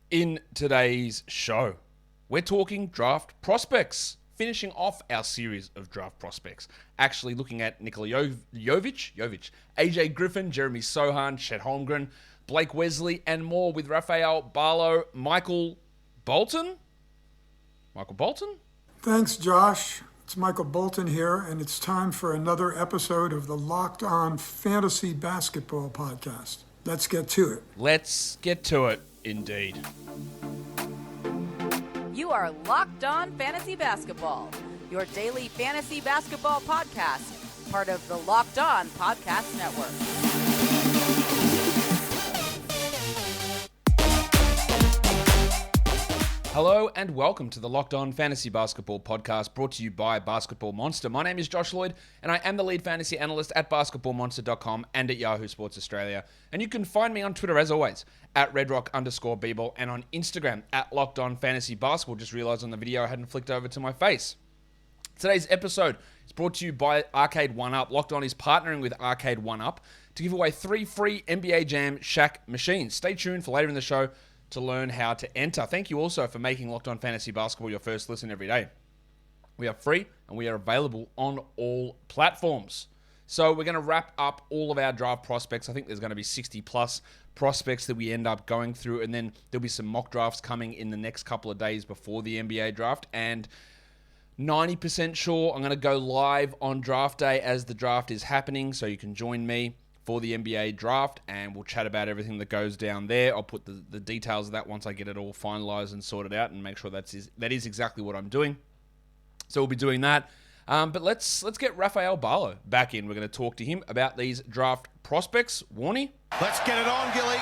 In today's show, we're talking draft prospects, finishing off our series of draft prospects. Actually looking at Nikola Jovic, AJ Griffin, Jeremy Sochan, Chet Holmgren, Blake Wesley, and more with Rafael Barlowe, Michael Bolton? Thanks, Josh. It's Michael Bolton here, and it's time for another episode of the Locked On Fantasy Basketball Podcast. Let's get to it. Let's get to it, indeed. You are Locked On Fantasy Basketball, your daily fantasy basketball podcast, part of the Locked On Podcast Network. Hello and welcome to the Locked On Fantasy Basketball Podcast, brought to you by Basketball Monster. My name is Josh Lloyd, and I am the lead fantasy analyst at basketballmonster.com and at Yahoo Sports Australia. And you can find me on Twitter, as always, at redrock_bball, and on Instagram at Locked On Fantasy Basketball. Just realized on the video I hadn't flicked over to my face. Today's episode is brought to you by Arcade 1UP. Locked On is partnering with Arcade 1UP to give away 3 free NBA JAM Shaq machines. Stay tuned for later in the show to learn how to enter. Thank you also for making Locked On Fantasy Basketball your first listen every day. We are free and we are available on all platforms. So we're going to wrap up all of our draft prospects. I think there's going to be 60 plus prospects that we end up going through, and then there'll be some mock drafts coming in the next couple of days before the NBA draft. And 90% sure I'm going to go live on draft day as the draft is happening, so you can join me for the NBA draft, and we'll chat about everything that goes down there. I'll put the details of that once I get it all finalized and sorted out and make sure that is exactly what I'm doing. So we'll be doing that. But let's get Rafael Barlowe back in. We're going to talk to him about these draft prospects. Warnie? Let's get it on, Gilly.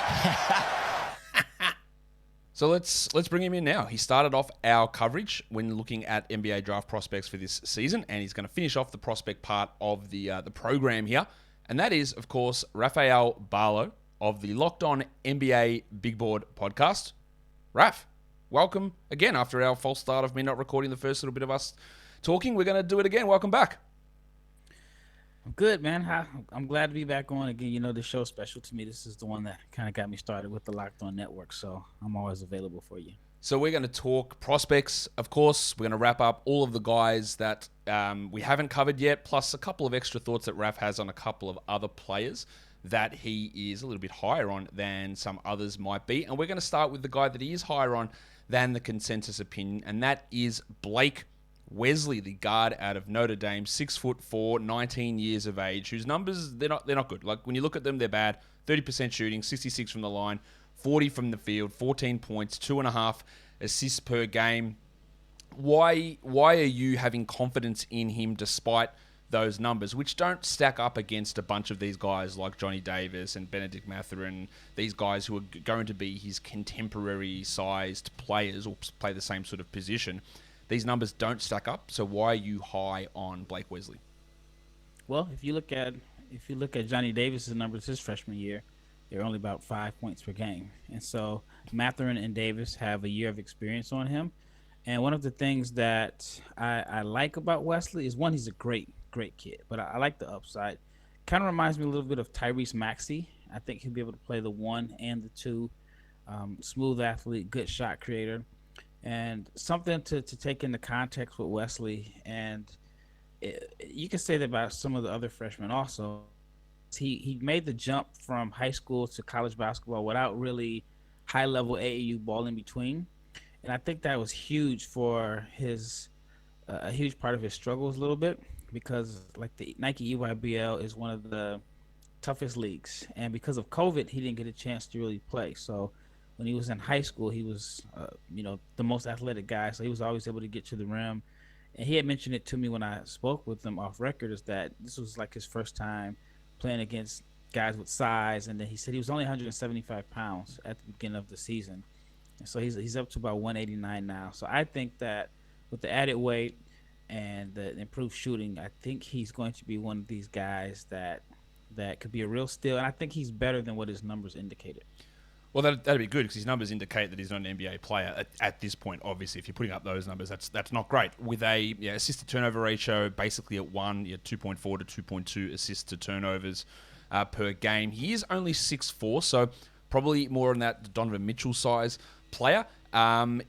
So let's bring him in now. He started off our coverage when looking at NBA draft prospects for this season, and he's going to finish off the prospect part of the program here. And that is, of course, Rafael Barlowe of the Locked On NBA Big Board podcast. Raf, welcome again after our false start of me not recording the first little bit of us talking. We're going to do it again. Welcome back. I'm good, man. I'm glad to be back on again. You know, the show's special to me. This is the one that kind of got me started with the Locked On Network, so I'm always available for you. So we're going to talk prospects, of course. We're going to wrap up all of the guys that we haven't covered yet, plus a couple of extra thoughts that Raf has on a couple of other players that he is a little bit higher on than some others might be. And we're going to start with the guy that he is higher on than the consensus opinion, and that is Blake Wesley, the guard out of Notre Dame, 6'4", 19 years of age, whose numbers, they're not good. Like, when you look at them, they're bad. 30% shooting, 66 from the line, 40 from the field, 14 points, 2.5 assists per game. Why are you having confidence in him despite those numbers, which don't stack up against a bunch of these guys like Johnny Davis and Benedict Mathurin, these guys who are going to be his contemporary-sized players or play the same sort of position? These numbers don't stack up, so why are you high on Blake Wesley? Well, if you look at Johnny Davis's numbers his freshman year, they're only about 5 points per game. And so Mathurin and Davis have a year of experience on him. And one of the things that I like about Wesley is, one, he's a great kid, but I like the upside. Kind of reminds me a little bit of Tyrese Maxey. I think he'll be able to play the 1 and the 2. Smooth athlete, good shot creator. And something to take into context with Wesley, and you can say that about some of the other freshmen also. He made the jump from high school to college basketball without really high-level AAU ball in between. And I think that was huge for a huge part of his struggles a little bit, because like the Nike EYBL is one of the toughest leagues. And because of COVID, he didn't get a chance to really play. So when he was in high school, he was, the most athletic guy. So he was always able to get to the rim. And he had mentioned it to me when I spoke with him off record, is that this was like his first time playing against guys with size. And then he said he was only 175 pounds at the beginning of the season. And so he's up to about 189 now. So I think that with the added weight and the improved shooting, I think he's going to be one of these guys that could be a real steal. And I think he's better than what his numbers indicated. Well, that'd be good, because his numbers indicate that he's not an NBA player at this point. Obviously, if you're putting up those numbers, that's not great. With a assist to turnover ratio basically at 1, 2.4 to 2.2 assists to turnovers per game. He is only 6'4", so probably more on that Donovan Mitchell size player.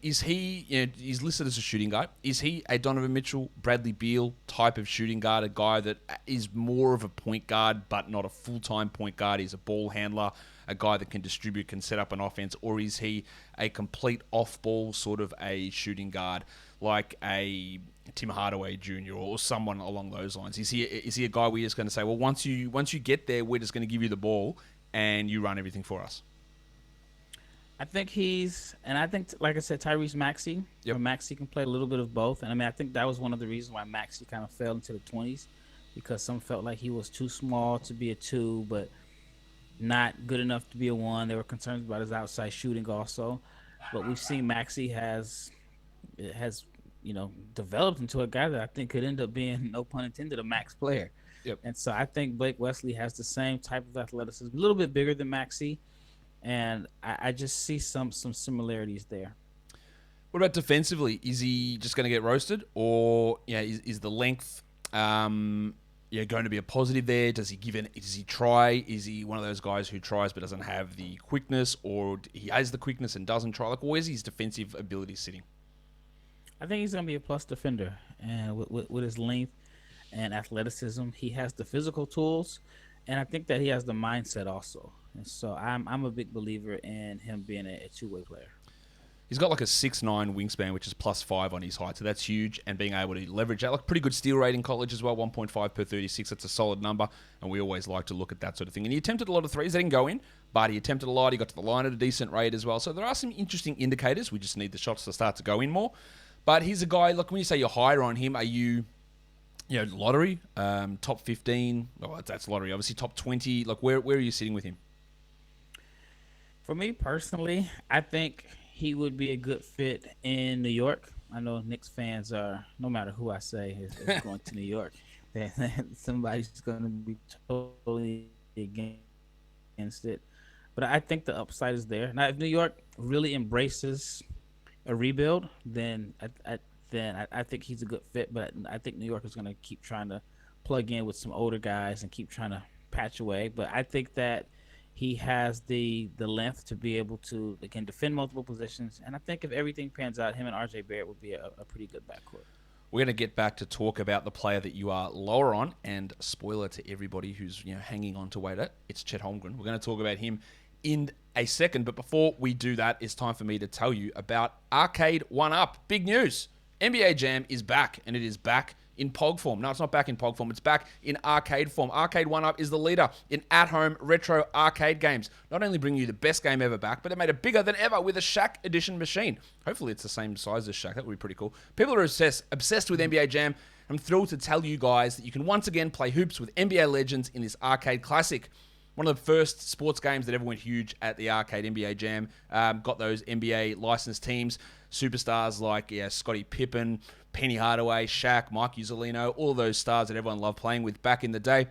Is he? He's listed as a shooting guard. Is he a Donovan Mitchell, Bradley Beal type of shooting guard? A guy that is more of a point guard, but not a full-time point guard. He's a ball handler, a guy that can distribute, can set up an offense, or is he a complete off-ball sort of a shooting guard, like a Tim Hardaway Jr. or someone along those lines? Is he a guy we're just going to say, well, once you get there, we're just going to give you the ball and you run everything for us? I think like I said, Tyrese Maxey. Yep. Maxey can play a little bit of both. And I think that was one of the reasons why Maxey kind of fell into the 20s, because some felt like he was too small to be a 2, but not good enough to be a 1. There were concerns about his outside shooting also. But we've seen Maxey has developed into a guy that I think could end up being, no pun intended, a max player. Yep. And so I think Blake Wesley has the same type of athleticism, a little bit bigger than Maxey. And I just see some similarities there. What about defensively? Is he just going to get roasted, or is the length going to be a positive there? Does he Does he try? Is he one of those guys who tries but doesn't have the quickness, or he has the quickness and doesn't try? Like, where's his defensive ability sitting? I think he's going to be a plus defender, and with his length and athleticism, he has the physical tools, and I think that he has the mindset also. And so I'm a big believer in him being a two-way player. He's got like a 6'9" wingspan, which is +5 on his height, so that's huge. And being able to leverage that, like pretty good steal rate in college as well, 1.5 per 36. That's a solid number, and we always like to look at that sort of thing. And he attempted a lot of threes. They didn't go in, but he attempted a lot. He got to the line at a decent rate as well. So there are some interesting indicators. We just need the shots to start to go in more. But he's a guy, look, when you say you're higher on him, are you lottery, top 15? Oh, that's lottery, obviously. Top 20. Like, where are you sitting with him? For me personally, I think he would be a good fit in New York. I know Knicks fans are, no matter who I say is going to New York, somebody's going to be totally against it. But I think the upside is there. Now, if New York really embraces a rebuild, then I think he's a good fit. But I think New York is going to keep trying to plug in with some older guys and keep trying to patch away. But I think that he has the length to be able to, can defend multiple positions. And I think if everything pans out, him and RJ Barrett would be a pretty good backcourt. We're going to get back to talk about the player that you are lower on, and spoiler to everybody who's hanging on to wait it, it's Chet Holmgren. We're going to talk about him in a second, but before we do that, it's time for me to tell you about Arcade 1-Up. Big news. NBA Jam is back, and it is back in POG form. No, it's not back in POG form. It's back in arcade form. Arcade 1-Up is the leader in at-home retro arcade games. Not only bring you the best game ever back, but they made it bigger than ever with a Shaq edition machine. Hopefully it's the same size as Shaq. That would be pretty cool. People are obsessed with NBA Jam. I'm thrilled to tell you guys that you can once again play hoops with NBA legends in this arcade classic. One of the first sports games that ever went huge at the arcade, NBA Jam. Got those NBA licensed teams. Superstars like Scottie Pippen, Penny Hardaway, Shaq, Mike Uzzolino, all those stars that everyone loved playing with back in the day.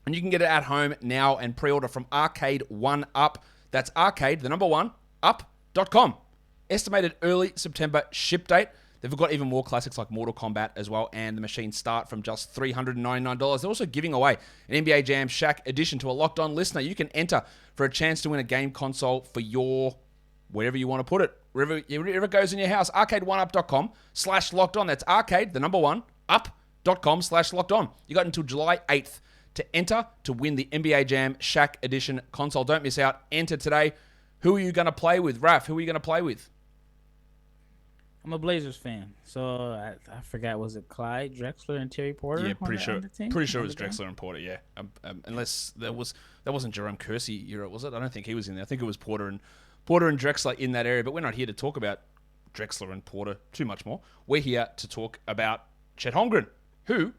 And you can get it at home now and pre-order from Arcade 1-Up. That's arcade, the number 1, up.com. Estimated early September ship date. They've got even more classics like Mortal Kombat as well, and the machines start from just $399. They're also giving away an NBA Jam Shaq edition to a Locked On listener. You can enter for a chance to win a game console for your wherever you want to put it. Wherever it goes in your house. Arcade1up.com/lockedon. That's arcade, the number 1, up.com/lockedon. You got until July 8th to enter to win the NBA Jam Shaq Edition console. Don't miss out. Enter today. Who are you going to play with? Raf, who are you going to play with? I'm a Blazers fan, so I forgot, was it Clyde Drexler and Terry Porter? Yeah, pretty sure. Pretty sure it was game? Drexler and Porter. Yeah, unless that wasn't Jerome Kersey era, was it? I don't think he was in there. I think it was Porter and Drexler in that area. But we're not here to talk about Drexler and Porter too much more. We're here to talk about Chet Holmgren, who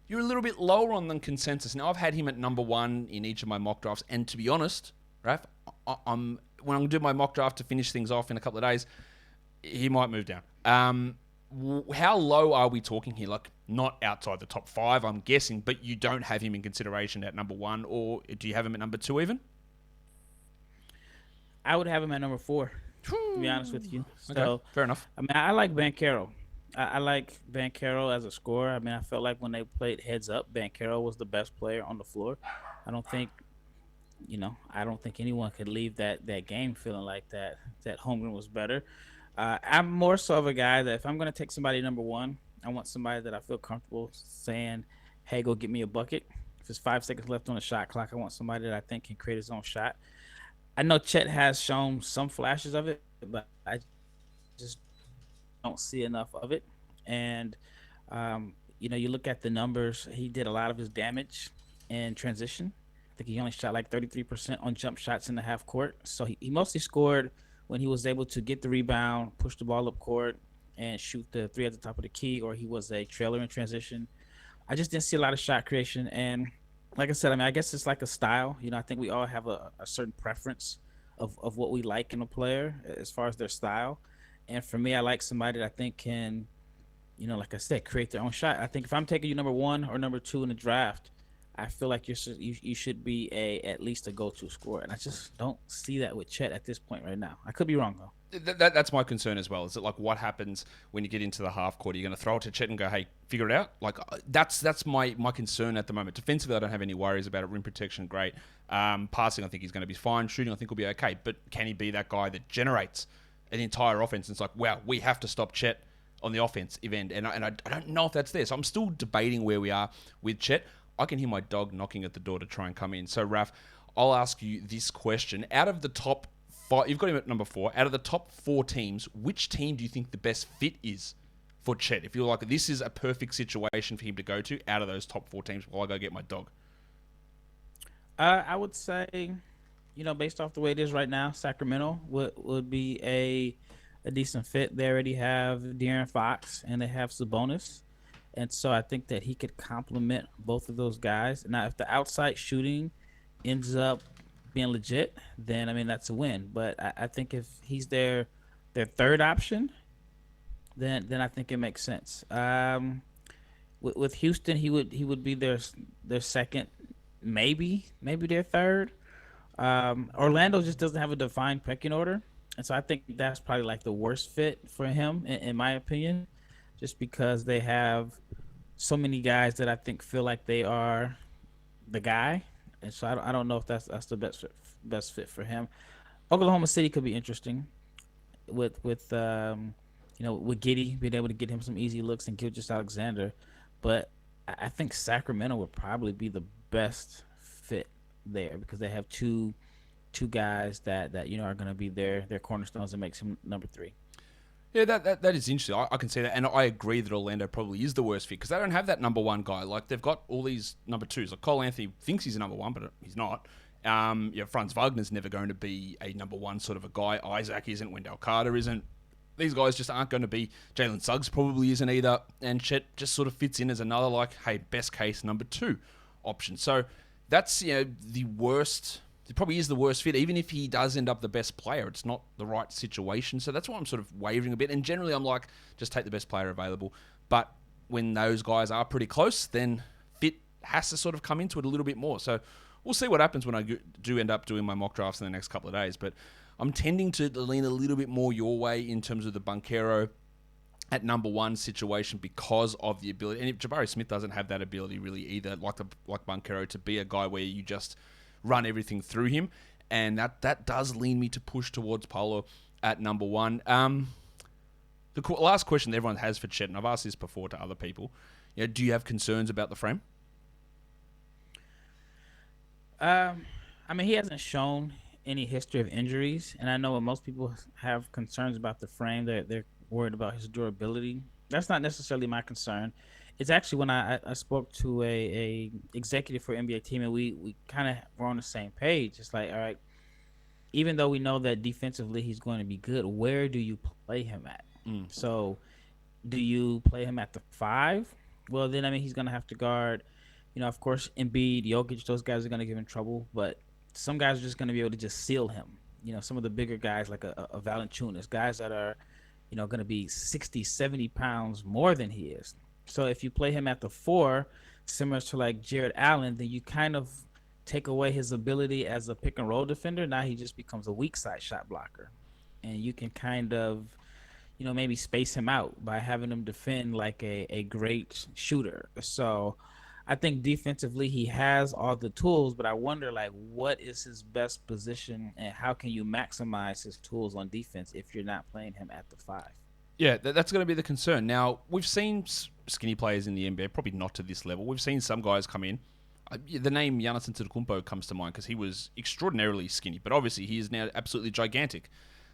you're a little bit lower on than consensus. Now, I've had him at number 1 in each of my mock drafts, and to be honest, Raf, when I'm going to do my mock draft to finish things off in a couple of days, he might move down. How low are we talking here? Like, not outside the top 5, I'm guessing, but you don't have him in consideration at number 1, or do you have him at number 2 even? I would have him at number 4, to be honest with you. So, okay, fair enough. I mean, I like Banchero. I like Banchero as a scorer. I mean, I felt like when they played heads up, Banchero was the best player on the floor. I don't think I don't think anyone could leave that game feeling like that Holmgren was better. I'm more so of a guy that if I'm going to take somebody number one, I want somebody that I feel comfortable saying, "Hey, go get me a bucket." If there's 5 seconds left on the shot clock, I want somebody that I think can create his own shot. I know Chet has shown some flashes of it, but I just don't see enough of it. And you look at the numbers. He did a lot of his damage in transition. I think he only shot like 33% on jump shots in the half court. So he mostly scored when he was able to get the rebound, push the ball up court, and shoot the three at the top of the key, or he was a trailer in transition. I just didn't see a lot of shot creation. And like I said, I guess it's like a style. I think we all have a certain preference of what we like in a player as far as their style. And for me, I like somebody that I think can, like I said, create their own shot. I think if I'm taking you number one or number two in the draft, I feel like you should be at least a go-to scorer. And I just don't see that with Chet at this point right now. I could be wrong, though. That's my concern as well. Is it like what happens when you get into the half court? Are you going to throw it to Chet and go, "Hey, figure it out"? Like that's my concern at the moment. Defensively, I don't have any worries about it. Rim protection, great. Passing, I think he's going to be fine. Shooting, I think will be okay. But can he be that guy that generates an entire offense? And it's like, wow, we have to stop Chet on the offensive end, and I don't know if that's there. So I'm still debating where we are with Chet. I can hear my dog knocking at the door to try and come in. So Raf, I'll ask you this question: out of the top five, you've got him at number 4. Out of the top 4 teams, which team do you think the best fit is for Chet? If you're like, this is a perfect situation for him to go to out of those top 4 teams, while I go get my dog. I would say, based off the way it is right now, Sacramento would be a decent fit. They already have De'Aaron Fox and they have Sabonis. And so I think that he could complement both of those guys. Now, if the outside shooting ends up being legit, then that's a win. But I think if he's their third option, then I think it makes sense. With Houston, he would be their second, maybe their third. Orlando just doesn't have a defined pecking order, and so I think that's probably like the worst fit for him, in my opinion, just because they have so many guys that I think feel like they are the guy, and so I don't know if that's the best fit for him. Oklahoma City could be interesting with with Giddey being able to get him some easy looks and Gilgeous Alexander, but I think Sacramento would probably be the best fit there because they have two guys that are going to be their cornerstones and makes him number 3. Yeah, that is interesting. I can see that, and I agree that Orlando probably is the worst fit because they don't have that number 1 guy. Like they've got all these number 2s. Like Cole Anthony thinks he's a number 1, but he's not. Franz Wagner's never going to be a number 1 sort of a guy. Isaac isn't. Wendell Carter isn't. These guys just aren't going to be. Jalen Suggs probably isn't either. And Chet just sort of fits in as another, like, hey, best case number 2 option. So that's, the worst. It probably is the worst fit. Even if he does end up the best player, it's not the right situation. So that's why I'm sort of wavering a bit. And generally I'm like, just take the best player available. But when those guys are pretty close, then fit has to sort of come into it a little bit more. So we'll see what happens when I do end up doing my mock drafts in the next couple of days. But I'm tending to lean a little bit more your way in terms of the Banchero at number 1 situation because of the ability. And if Jabari Smith doesn't have that ability really either, like Banchero, to be a guy where you just run everything through him. And that does lean me to push towards Polo at number 1. The last question that everyone has for Chet, and I've asked this before to other people, do you have concerns about the frame? He hasn't shown any history of injuries, and I know when most people have concerns about the frame, they're worried about his durability. That's not necessarily my concern. It's actually when I spoke to a executive for NBA team, and we kind of were on the same page. It's like, all right, even though we know that defensively he's going to be good, where do you play him at? So do you play him at the 5? Well, then, he's going to have to guard, of course, Embiid, Jokic, those guys are going to give him trouble, but some guys are just going to be able to just seal him. Some of the bigger guys like a Valanciunas, guys that are, going to be 60, 70 pounds more than he is. So if you play him at the 4, similar to like Jared Allen, then you kind of take away his ability as a pick and roll defender. Now he just becomes a weak side shot blocker. And you can kind of, maybe space him out by having him defend like a great shooter. So I think defensively he has all the tools, but I wonder like what is his best position and how can you maximize his tools on defense if you're not playing him at the 5? Yeah, that's going to be the concern. Now, we've seen skinny players in the NBA, probably not to this level. We've seen some guys come in. The name Giannis Antetokounmpo comes to mind because he was extraordinarily skinny, but obviously he is now absolutely gigantic.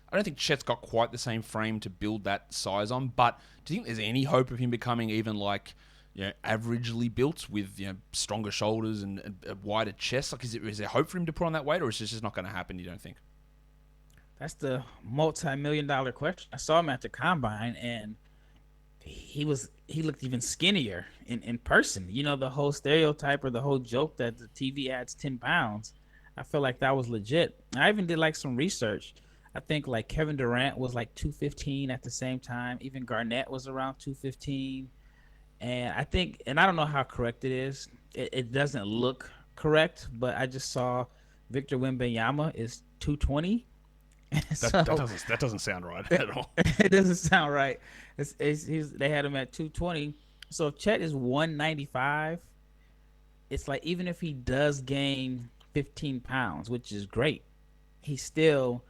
I don't think Chet's got quite the same frame to build that size on, but do you think there's any hope of him becoming even like, averagely built with stronger shoulders and a wider chest? Like, is there hope for him to put on that weight, or is it just not going to happen? You don't think? That's the multi-million-dollar question. I saw him at the combine, and he looked even skinnier in person. The whole stereotype or the whole joke that the TV adds 10 pounds. I feel like that was legit. I even did like some research. I think like Kevin Durant was like 215 at the same time. Even Garnett was around 215. And I think, and I don't know how correct it is. It doesn't look correct, but I just saw Victor Wembanyama is 220. That doesn't sound right at all. It doesn't sound right. They had him at 220. So if Chet is 195, it's like even if he does gain 15 pounds, which is great, he's still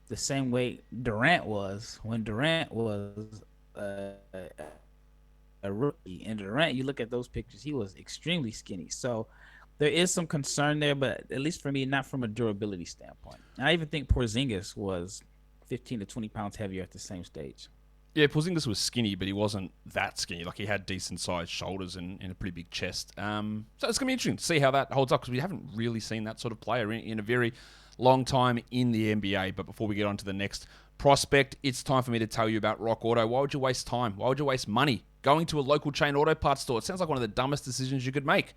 the same weight Durant was when Durant was a rookie. And Durant, you look at those pictures, he was extremely skinny. So there is some concern there, but at least for me, not from a durability standpoint. I even think Porzingis was 15 to 20 pounds heavier at the same stage. Yeah, Porzingis was skinny, but he wasn't that skinny. Like, he had decent-sized shoulders and a pretty big chest. So it's going to be interesting to see how that holds up, because we haven't really seen that sort of player in a very long time in the NBA. But before we get on to the next prospect, it's time for me to tell you about Rock Auto. Why would you waste time? Why would you waste money going to a local chain auto parts store? It sounds like one of the dumbest decisions you could make.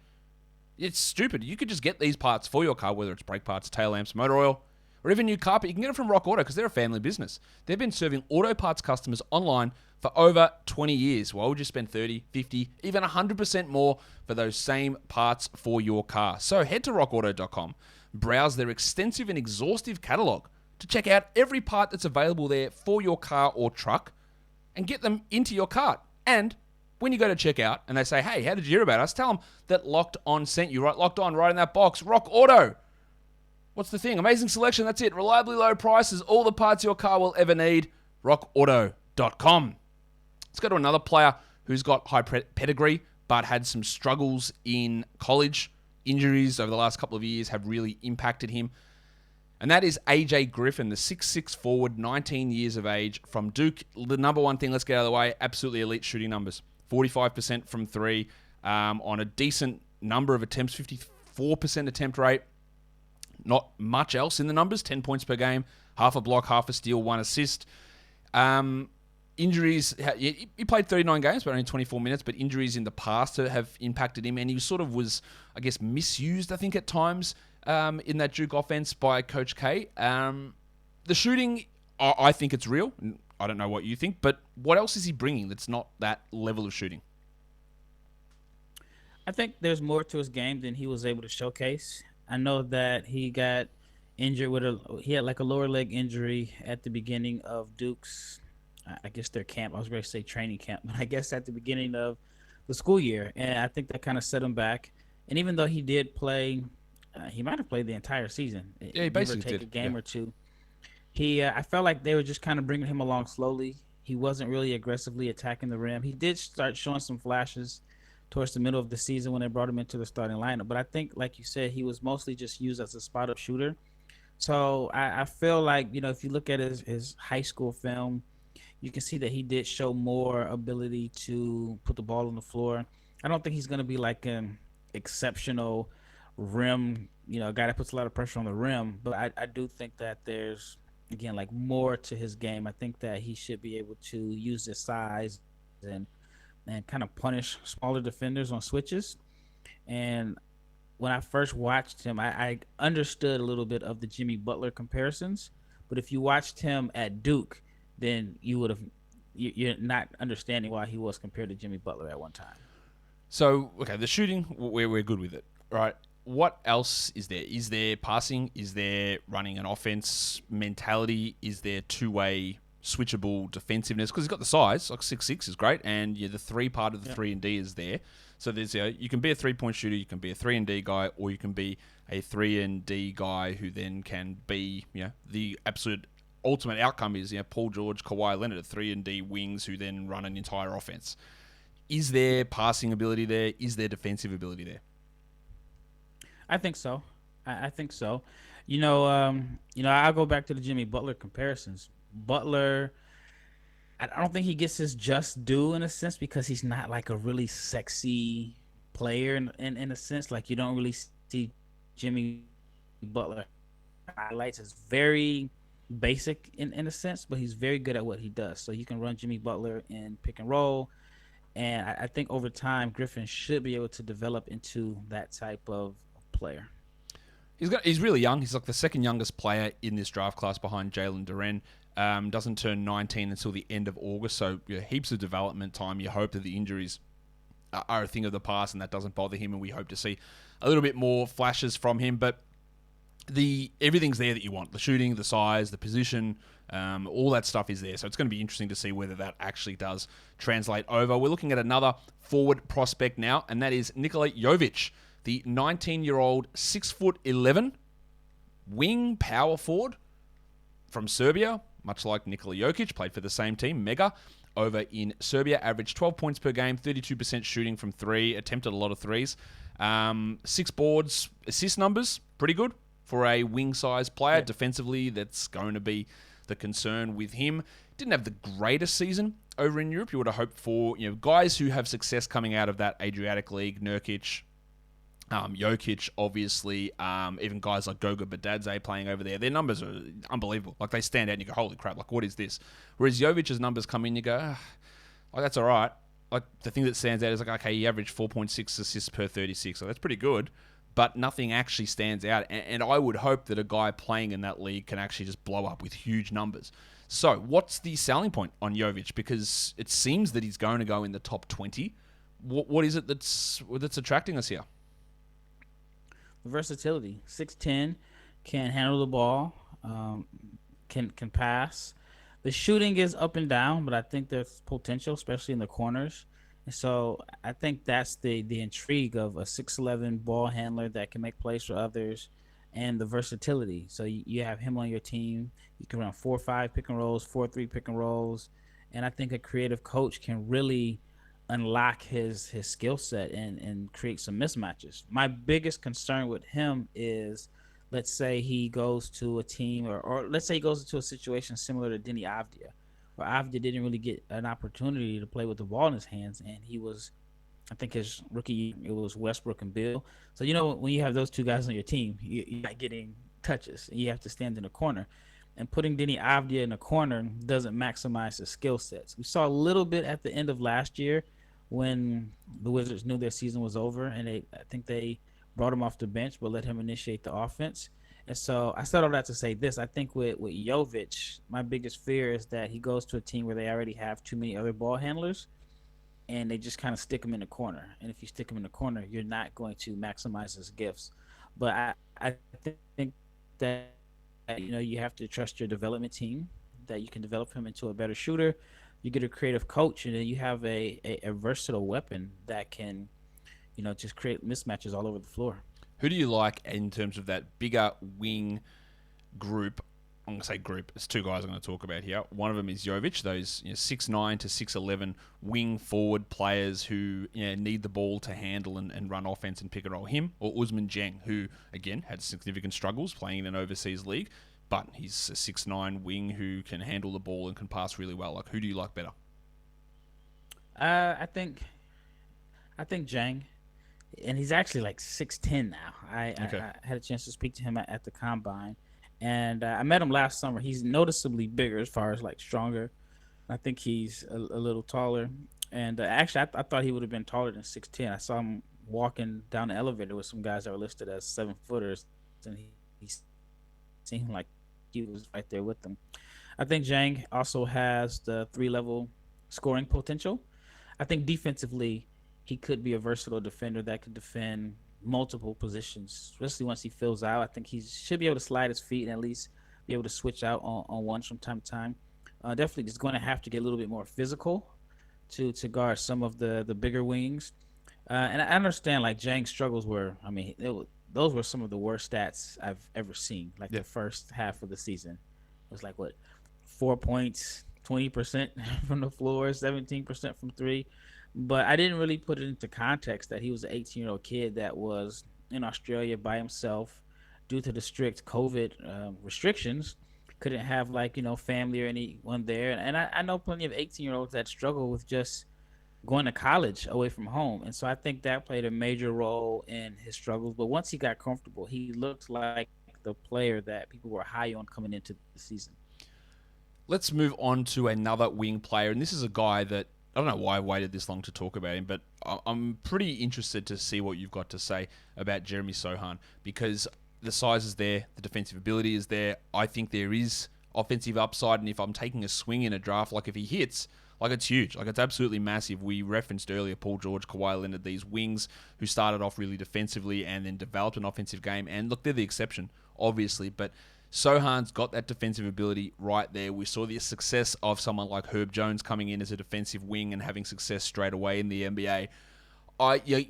It's stupid. You could just get these parts for your car, whether it's brake parts, tail lamps, motor oil, or even new carpet. You can get it from Rock Auto because they're a family business. They've been serving auto parts customers online for over 20 years. Why would you spend 30, 50, even 100% more for those same parts for your car? So head to rockauto.com, browse their extensive and exhaustive catalog to check out every part that's available there for your car or truck and get them into your cart. And when you go to checkout and they say, hey, how did you hear about us? Tell them that Locked On sent you, right? Locked On, right in that box. Rock Auto. What's the thing? Amazing selection. That's it. Reliably low prices. All the parts your car will ever need. RockAuto.com. Let's go to another player who's got high pedigree but had some struggles in college. Injuries over the last couple of years have really impacted him. And that is AJ Griffin, the 6'6" forward, 19 years of age from Duke. The number one thing, let's get out of the way, absolutely elite shooting numbers. 45% from three on a decent number of attempts, 54% attempt rate. Not much else in the numbers, 10 points per game, half a block, half a steal, 1 assist. Injuries, he played 39 games, but only 24 minutes, but injuries in the past have impacted him, and he sort of was, I guess, misused, I think, at times in that Duke offense by Coach K. The shooting, I think it's real. I don't know what you think, but what else is he bringing that's not that level of shooting? I think there's more to his game than he was able to showcase. I know that he got injured he had like a lower leg injury at the beginning of Duke's, I guess their camp. I was going to say training camp, but I guess at the beginning of the school year. And I think that kind of set him back. And even though he did play, he might have played the entire season. Yeah, he basically take did. A game or two. I felt like they were just kind of bringing him along slowly. He wasn't really aggressively attacking the rim. He did start showing some flashes towards the middle of the season when they brought him into the starting lineup. But I think, like you said, he was mostly just used as a spot-up shooter. So I feel like, if you look at his high school film, you can see that he did show more ability to put the ball on the floor. I don't think he's going to be like an exceptional rim, a guy that puts a lot of pressure on the rim. But I do think that there's, again, like more to his game. I think that he should be able to use his size and kind of punish smaller defenders on switches. And when I first watched him, I understood a little bit of the Jimmy Butler comparisons. But if you watched him at Duke, then you're not understanding why he was compared to Jimmy Butler at one time. So, okay, the shooting, we're good with it, right? What else is there? Is there passing? Is there running an offense mentality? Is there two-way switchable defensiveness because he's got the size. Like 6'6" is great, and the 3 part of the 3-and-D is there. So there's you can be a 3-point shooter, you can be a 3-and-D guy, or you can be a 3-and-D guy who then can be the absolute ultimate outcome is Paul George, Kawhi Leonard at 3-and-D wings who then run an entire offense. Is there passing ability there? Is there defensive ability there? I think so. I think so. I'll go back to the Jimmy Butler comparisons. Butler, I don't think he gets his just due in a sense because he's not like a really sexy player in a sense. Like you don't really see Jimmy Butler highlights as very basic in a sense, but he's very good at what he does. So you can run Jimmy Butler in pick and roll. And I think over time, Griffin should be able to develop into that type of player. He's really young. He's like the second youngest player in this draft class behind Jalen Duren. Doesn't turn 19 until the end of August, so heaps of development time. You hope that the injuries are a thing of the past and that doesn't bother him, and we hope to see a little bit more flashes from him. But everything's there that you want. The shooting, the size, the position, all that stuff is there. So it's going to be interesting to see whether that actually does translate over. We're looking at another forward prospect now, and that is Nikola Jovic, the 19-year-old 6'11" wing power forward from Serbia, much like Nikola Jokic, played for the same team, Mega, over in Serbia, averaged 12 points per game, 32% shooting from 3, attempted a lot of threes. 6 boards, assist numbers, pretty good for a wing-sized player. Yeah. Defensively, that's going to be the concern with him. Didn't have the greatest season over in Europe. You would have hoped for guys who have success coming out of that Adriatic League, Nurkic, Jokic, obviously, even guys like Goga Badadze playing over there. Their numbers are unbelievable. Like, they stand out and you go, holy crap, like, what is this? Whereas Jovic's numbers come in, you go, that's all right. Like, the thing that stands out is, like, okay, he averaged 4.6 assists per 36, so that's pretty good, but nothing actually stands out. And I would hope that a guy playing in that league can actually just blow up with huge numbers. So, what's the selling point on Jovic? Because it seems that he's going to go in the top 20. What is it that's attracting us here? Versatility. 6'10", can handle the ball, can pass. The shooting is up and down, but I think there's potential, especially in the corners. And so I think that's the intrigue of a 6'11" ball handler that can make plays for others, and the versatility. So you have him on your team. You can run 4-5 pick and rolls, 4-3 pick and rolls, and I think a creative coach can really unlock his skill set and create some mismatches. My biggest concern with him is, let's say he goes to a team or let's say he goes into a situation similar to Denny Avdia, where Avdia didn't really get an opportunity to play with the ball in his hands, and he was, I think his rookie year, it was Westbrook and Bill. So when you have those two guys on your team, you're not getting touches, and you have to stand in the corner. And putting Denny Avdia in the corner doesn't maximize his skill sets. We saw a little bit at the end of last year when the Wizards knew their season was over, and I think they brought him off the bench but let him initiate the offense. And so I said all that to say this. I think with Jovic, my biggest fear is that he goes to a team where they already have too many other ball handlers, and they just kind of stick him in the corner. And if you stick him in the corner, you're not going to maximize his gifts. But I think that you have to trust your development team, that you can develop him into a better shooter. You get a creative coach, and then you have a versatile weapon that can, just create mismatches all over the floor. Who do you like in terms of that bigger wing group? I'm going to say group. There's 2 guys I'm going to talk about here. One of them is Jovic, those 6'9" to 6'11" wing forward players who need the ball to handle and run offense and pick and roll. Him or Usman Jeng, who, again, had significant struggles playing in an overseas league, but he's a 6'9" wing who can handle the ball and can pass really well. Like, who do you like better? I think Jang, and he's actually like 6'10" now. I had a chance to speak to him at the combine, and I met him last summer. He's noticeably bigger as far as like stronger. I think he's a little taller, and actually I thought he would have been taller than 6'10". I saw him walking down the elevator with some guys that were listed as 7-footers, and he seemed like he was right there with them. I think Jang also has the 3-level scoring potential. I think defensively, he could be a versatile defender that could defend multiple positions, especially once he fills out. I think he should be able to slide his feet and at least be able to switch out on one from time to time. Definitely just going to have to get a little bit more physical to guard some of the bigger wings. And I understand like Jang's struggles were, I mean, those were some of the worst stats I've ever seen. Like the first half of the season was like what, 4 points, 20% from the floor, 17% from three. But I didn't really put it into context that he was an 18-year-old kid that was in Australia by himself due to the strict COVID restrictions. Couldn't have like family or anyone there, and I know plenty of 18-year-olds that struggle with just going to college away from home. And so I think that played a major role in his struggles. But once he got comfortable, he looked like the player that people were high on coming into the season. Let's move on to another wing player. And this is a guy that, I don't know why I waited this long to talk about him, but I'm pretty interested to see what you've got to say about Jeremy Sochan, because the size is there, the defensive ability is there. I think there is offensive upside, and if I'm taking a swing in a draft, like if he hits, like it's huge. Like it's absolutely massive. We referenced earlier Paul George, Kawhi Leonard, these wings who started off really defensively and then developed an offensive game. And look, they're the exception, obviously, but Sochan's got that defensive ability right there. We saw the success of someone like Herb Jones coming in as a defensive wing and having success straight away in the NBA.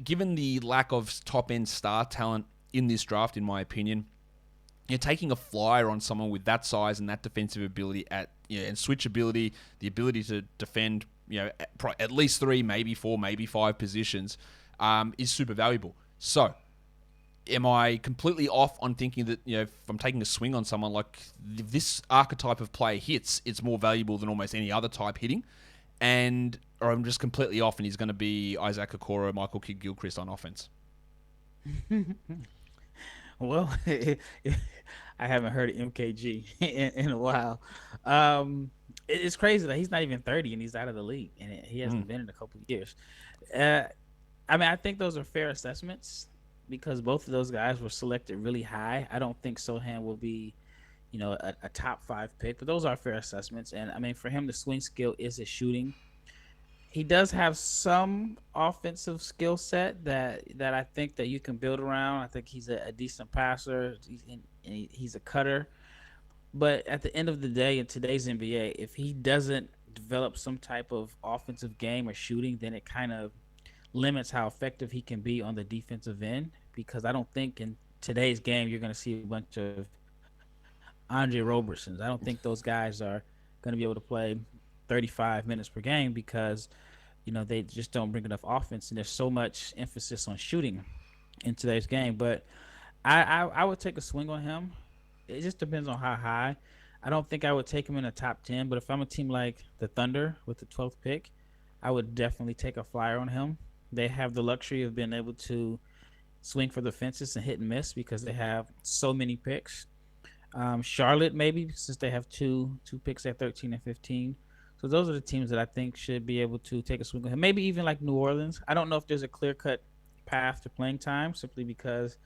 Given the lack of top-end star talent in this draft, in my opinion, you're taking a flyer on someone with that size and that defensive ability and switch ability, the ability to defend, at least 3, maybe 4, maybe 5 positions, is super valuable. So, am I completely off on thinking that, if I'm taking a swing on someone like if this archetype of player hits, it's more valuable than almost any other type hitting? Or I'm just completely off and he's going to be Isaac Okoro, Michael Kidd-Gilchrist on offense? Well, I haven't heard of MKG in a while. It's crazy that he's not even 30 and he's out of the league, and he hasn't been in a couple of years. I think those are fair assessments because both of those guys were selected really high. I don't think Sochan will be, a top 5 pick, but those are fair assessments. And I mean, for him, the swing skill is his shooting. He does have some offensive skill set that I think that you can build around. I think he's a decent passer. He's a cutter. But at the end of the day, in today's NBA, if he doesn't develop some type of offensive game or shooting, then it kind of limits how effective he can be on the defensive end. Because I don't think in today's game you're going to see a bunch of Andre Robersons. I don't think those guys are going to be able to play 35 minutes per game because they just don't bring enough offense, and there's so much emphasis on shooting in today's game. But I would take a swing on him. It just depends on how high. I don't think I would take him in the top 10, but if I'm a team like the Thunder with the 12th pick, I would definitely take a flyer on him. They have the luxury of being able to swing for the fences and hit and miss because they have so many picks. Charlotte maybe, since they have two picks at 13 and 15. So those are the teams that I think should be able to take a swing on him. Maybe even like New Orleans. I don't know if there's a clear-cut path to playing time simply because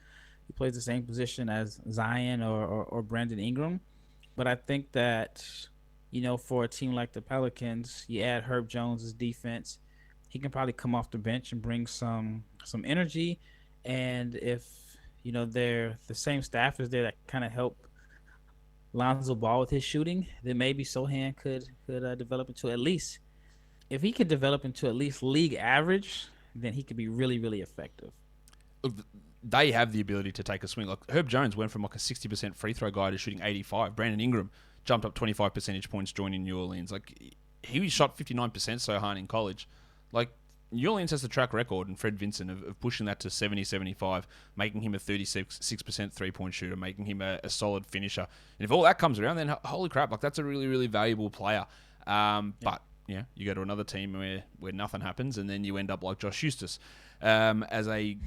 he plays the same position as Zion or Brandon Ingram. But I think that, for a team like the Pelicans, you add Herb Jones' defense, he can probably come off the bench and bring some energy. And if, they're the same staff is there that kind of help Lonzo Ball with his shooting, then maybe Sochan could develop into at least, if he could develop into at least league average, then he could be really, really effective. They have the ability to take a swing. Like Herb Jones went from like a 60% free throw guy to shooting 85. Brandon Ingram jumped up 25 percentage points joining New Orleans. Like he shot 59% Sochan in college. Like New Orleans has the track record, and Fred Vincent of pushing that to 70, 75, making him a 36% three-point shooter, making him a solid finisher. And if all that comes around, then holy crap, like that's a really, really valuable player. But you go to another team where nothing happens, and then you end up like Josh Eustace as a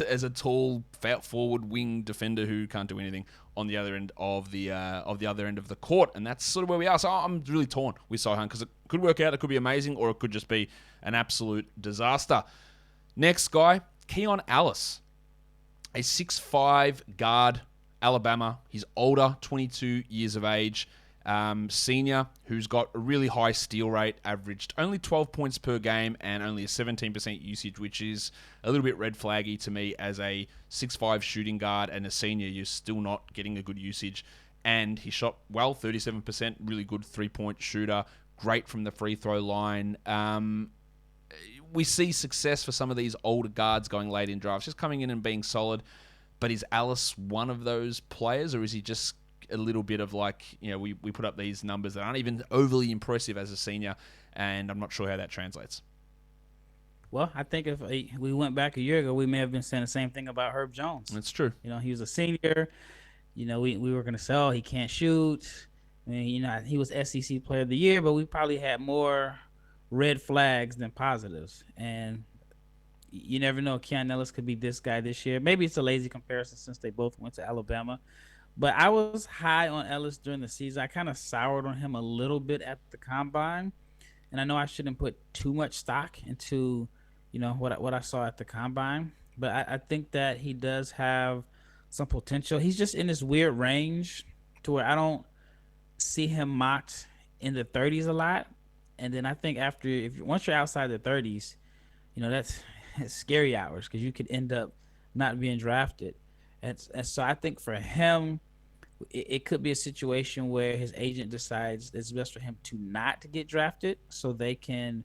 as a tall, forward wing defender who can't do anything on the other end of the other end of the court, and that's sort of where we are. So I'm really torn with Sochan because it could work out, it could be amazing, or it could just be an absolute disaster. Next guy, Keon Ellis, a 6'5" guard, Alabama. He's older, 22 years of age. Senior who's got a really high steal rate, averaged only 12 points per game and only a 17% usage, which is a little bit red flaggy to me as a 6'5" shooting guard and a senior. You're still not getting a good usage. and he shot well, 37%, really good three-point shooter, great from the free throw line. We see success for some of these older guards going late in drafts, just coming in and being solid. But is Ellis one of those players, or is he just a little bit of like, we put up these numbers that aren't even overly impressive as a senior, and I'm not sure how that translates. Well, I think if we went back a year ago, we may have been saying the same thing about Herb Jones. That's true. He was a senior. We were going to say, oh, he can't shoot. I mean, he was SEC Player of the Year, but we probably had more red flags than positives. And you never know. Keon Ellis could be this guy this year. Maybe it's a lazy comparison since they both went to Alabama. But I was high on Ellis during the season. I kind of soured on him a little bit at the combine. And I know I shouldn't put too much stock into, what I saw at the combine. But I think that he does have some potential. He's just in this weird range to where I don't see him mocked in the 30s a lot. And then I think once you're outside the 30s, that's scary hours because you could end up not being drafted. And so I think for him, it could be a situation where his agent decides it's best for him to not get drafted so they can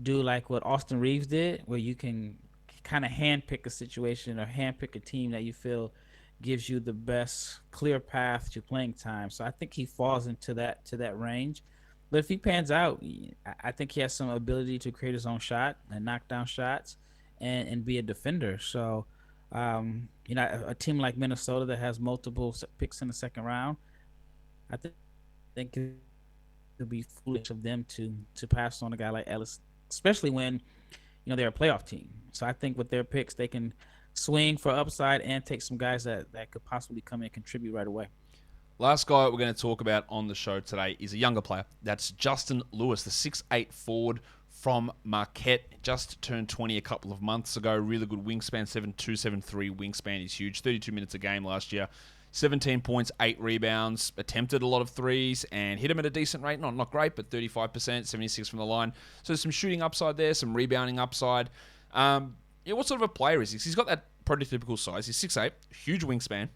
do like what Austin Reeves did, where you can kind of handpick a situation or handpick a team that you feel gives you the best clear path to playing time. So I think he falls into that range. But if he pans out, I think he has some ability to create his own shot and knock down shots and be a defender. So, a team like Minnesota that has multiple picks in the second round, I think it would be foolish of them to pass on a guy like Ellis, especially when, they're a playoff team. So I think with their picks, they can swing for upside and take some guys that could possibly come in and contribute right away. Last guy we're going to talk about on the show today is a younger player. That's Justin Lewis, the 6'8 forward from Marquette. Just turned 20 a couple of months ago. Really good wingspan, 7'2", 7'3". Wingspan is huge. 32 minutes a game last year. 17 points, 8 rebounds. Attempted a lot of threes and hit them at a decent rate. Not great, but 35%, 76 from the line. So there's some shooting upside there, some rebounding upside. What sort of a player is he? He's got that prototypical size. He's 6'8", huge wingspan.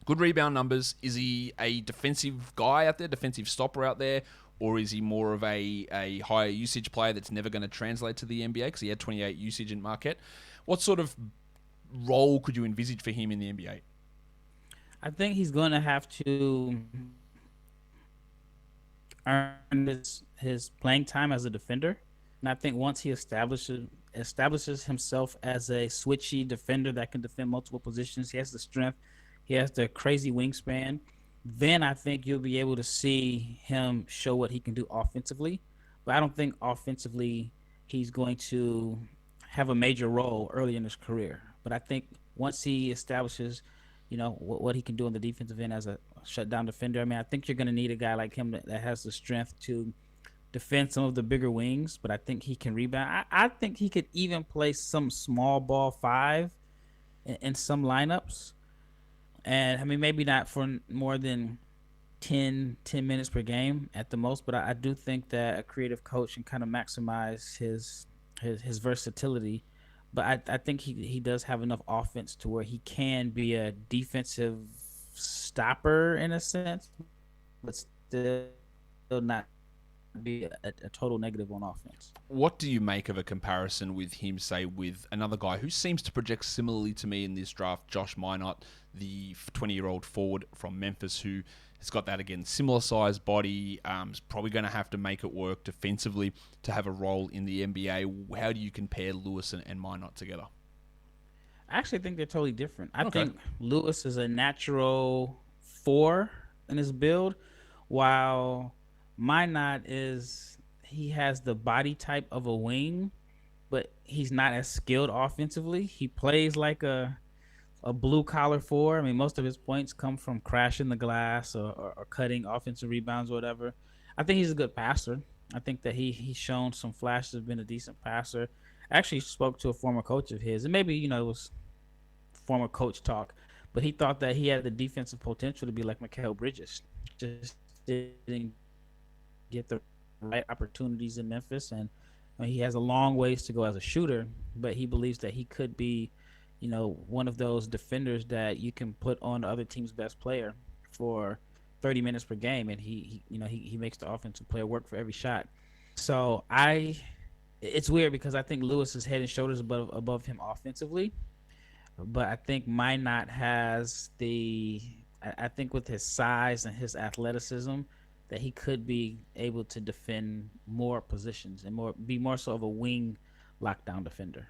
Good rebound numbers. Is he a defensive guy out there, defensive stopper out there, or is he more of a higher usage player that's never going to translate to the NBA because he had 28 usage in Marquette? What sort of role could you envisage for him in the NBA? I think he's going to have to earn his playing time as a defender. And I think once he establishes himself as a switchy defender that can defend multiple positions, he has the strength, he has the crazy wingspan, then I think you'll be able to see him show what he can do offensively. But I don't think offensively he's going to have a major role early in his career. But I think once he establishes, what he can do on the defensive end as a shutdown defender, I think you're going to need a guy like him that has the strength to defend some of the bigger wings, but I think he can rebound. I think he could even play some small ball 5 in some lineups. And, maybe not for more than 10 minutes per game at the most, but I do think that a creative coach can kind of maximize his versatility. But I think he does have enough offense to where he can be a defensive stopper in a sense, but still not be a total negative on offense. What do you make of a comparison with him, say, with another guy who seems to project similarly to me in this draft, Josh Minott, the 20-year-old forward from Memphis, who has got that, again, similar size body, is probably going to have to make it work defensively to have a role in the NBA. How do you compare Lewis and Minott together? I actually think they're totally different. I think Lewis is a natural 4 in his build, while Minott he has the body type of a wing, but he's not as skilled offensively. He plays like a blue collar 4. Most of his points come from crashing the glass or cutting offensive rebounds or whatever. I think he's a good passer. I think that he's shown some flashes of being a decent passer. I actually spoke to a former coach of his, and maybe it was former coach talk, but he thought that he had the defensive potential to be like Mikal Bridges. Just didn't get the right opportunities in Memphis, and he has a long ways to go as a shooter, but he believes that he could be one of those defenders that you can put on the other team's best player for 30 minutes per game, and he makes the offensive player work for every shot. So it's weird because I think Lewis is head and shoulders above him offensively, but I think Minot has I think with his size and his athleticism that he could be able to defend more positions and be more so of a wing lockdown defender.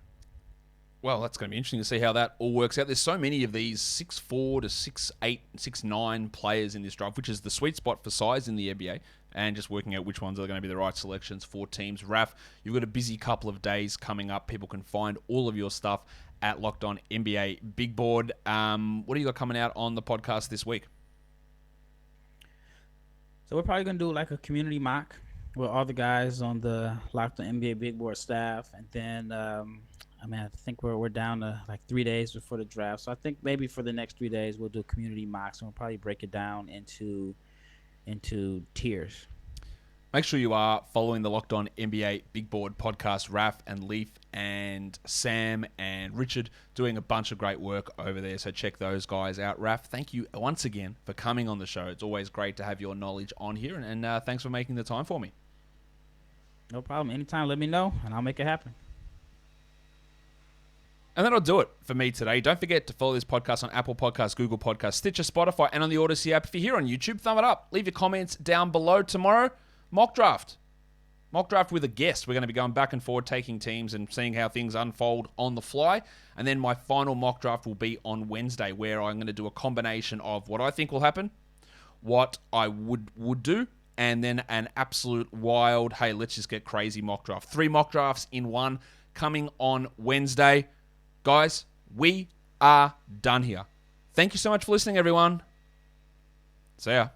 Well, that's going to be interesting to see how that all works out. There's so many of these 6'4 to 6'8, 6'9 players in this draft, which is the sweet spot for size in the NBA, and just working out which ones are going to be the right selections for teams. Raf, you've got a busy couple of days coming up. People can find all of your stuff at Locked On NBA Big Board. What do you got coming out on the podcast this week? So we're probably going to do like a community mock with all the guys on the Locked On NBA Big Board staff, and then I think we're down to like 3 days before the draft. So I think maybe for the next 3 days we'll do community mocks, and we'll probably break it down into tiers. Make sure you are following the Locked On NBA Big Board podcast. Raf and Leaf and Sam and Richard doing a bunch of great work over there. So check those guys out. Raf, thank you once again for coming on the show. It's always great to have your knowledge on here, and thanks for making the time for me. No problem. Anytime, let me know, and I'll make it happen. And that'll do it for me today. Don't forget to follow this podcast on Apple Podcasts, Google Podcasts, Stitcher, Spotify, and on the Odyssey app. If you're here on YouTube, thumb it up. Leave your comments down below. Tomorrow, mock draft. Mock draft with a guest. We're going to be going back and forward, taking teams and seeing how things unfold on the fly. And then my final mock draft will be on Wednesday, where I'm going to do a combination of what I think will happen, what I would do, and then an absolute wild, hey, let's just get crazy mock draft. 3 mock drafts in one coming on Wednesday. Guys, we are done here. Thank you so much for listening, everyone. See ya.